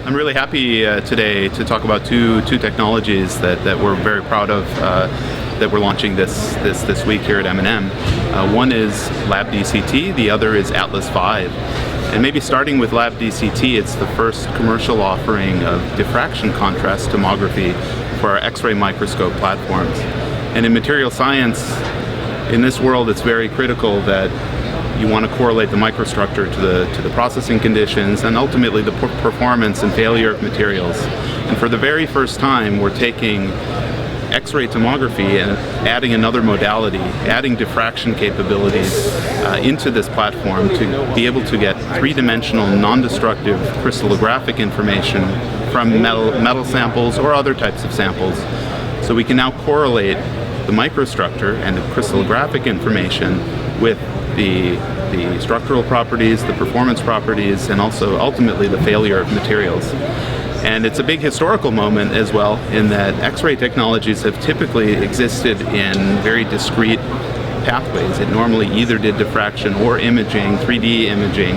I'm really happy today to talk about two technologies that we're very proud of that we're launching this week here at M&M. One is LabDCT, the other is Atlas V. And maybe starting with LabDCT, it's the first commercial offering of diffraction contrast tomography for our X-ray microscope platforms. And in material science, in this world, it's very critical that you want to correlate the microstructure to the processing conditions and ultimately the performance and failure of materials. And for the very first time, we're taking X-ray tomography and adding another modality, adding diffraction capabilities into this platform to be able to get three-dimensional, non-destructive crystallographic information from metal samples or other types of samples. So we can now correlate the microstructure and the crystallographic information with the structural properties, the performance properties, and also ultimately the failure of materials. And it's a big historical moment as well, in that X-ray technologies have typically existed in very discrete pathways. It normally either did diffraction or imaging, 3D imaging,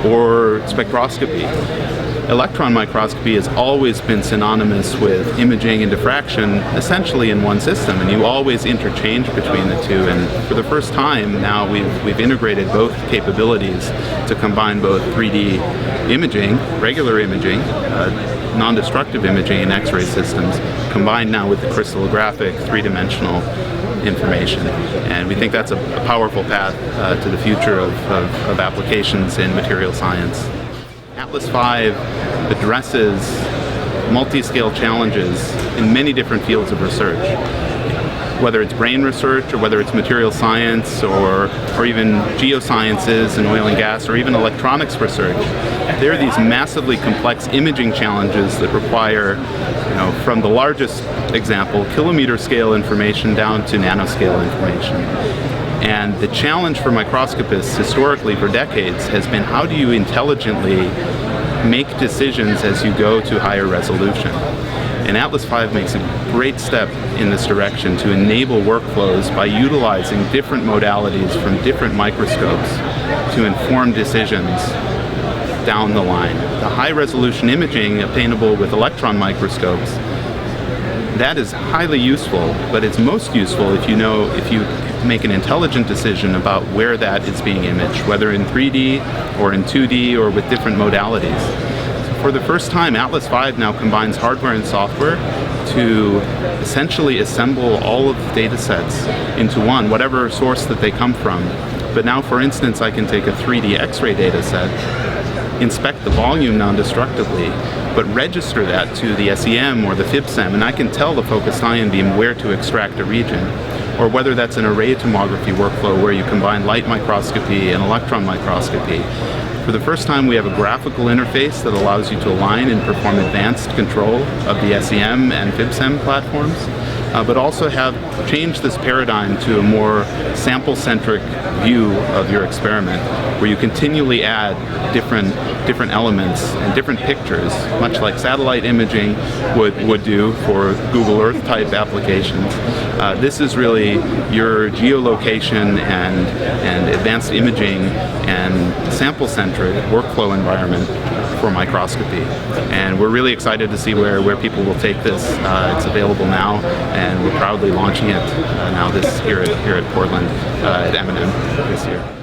or spectroscopy. Electron microscopy has always been synonymous with imaging and diffraction essentially in one system, and you always interchange between the two. And for the first time now we've integrated both capabilities to combine both 3D imaging, regular imaging, non-destructive imaging in X-ray systems, combined now with the crystallographic three-dimensional information. And we think that's a powerful path to the future of applications in material science. Atlas V addresses multi-scale challenges in many different fields of research. Whether it's brain research, or whether it's material science, or even geosciences and oil and gas, or even electronics research, there are these massively complex imaging challenges that require, from the largest example, kilometer scale information down to nanoscale information. And the challenge for microscopists historically for decades has been, how do you intelligently make decisions as you go to higher resolution? And Atlas V makes a great step in this direction to enable workflows by utilizing different modalities from different microscopes to inform decisions down the line. The high resolution imaging obtainable with electron microscopes, that is highly useful, but it's most useful if you make an intelligent decision about where that is being imaged, whether in 3D or in 2D or with different modalities. So for the first time, Atlas V now combines hardware and software to essentially assemble all of the data sets into one, whatever source that they come from. But now, for instance, I can take a 3D X-ray data set, inspect the volume non-destructively, but register that to the SEM or the FIB-SEM, and I can tell the focused ion beam where to extract a region. Or whether that's an array tomography workflow where you combine light microscopy and electron microscopy. For the first time, we have a graphical interface that allows you to align and perform advanced control of the SEM and FIB-SEM platforms, but also have changed this paradigm to a more sample-centric view of your experiment, where you continually add different elements and different pictures, much like satellite imaging would do for Google Earth type applications. This is really your geolocation and advanced imaging and sample-centric workflow environment for microscopy. And we're really excited to see where people will take this. It's available now, and we're proudly launching it now here at Portland at M&M this year.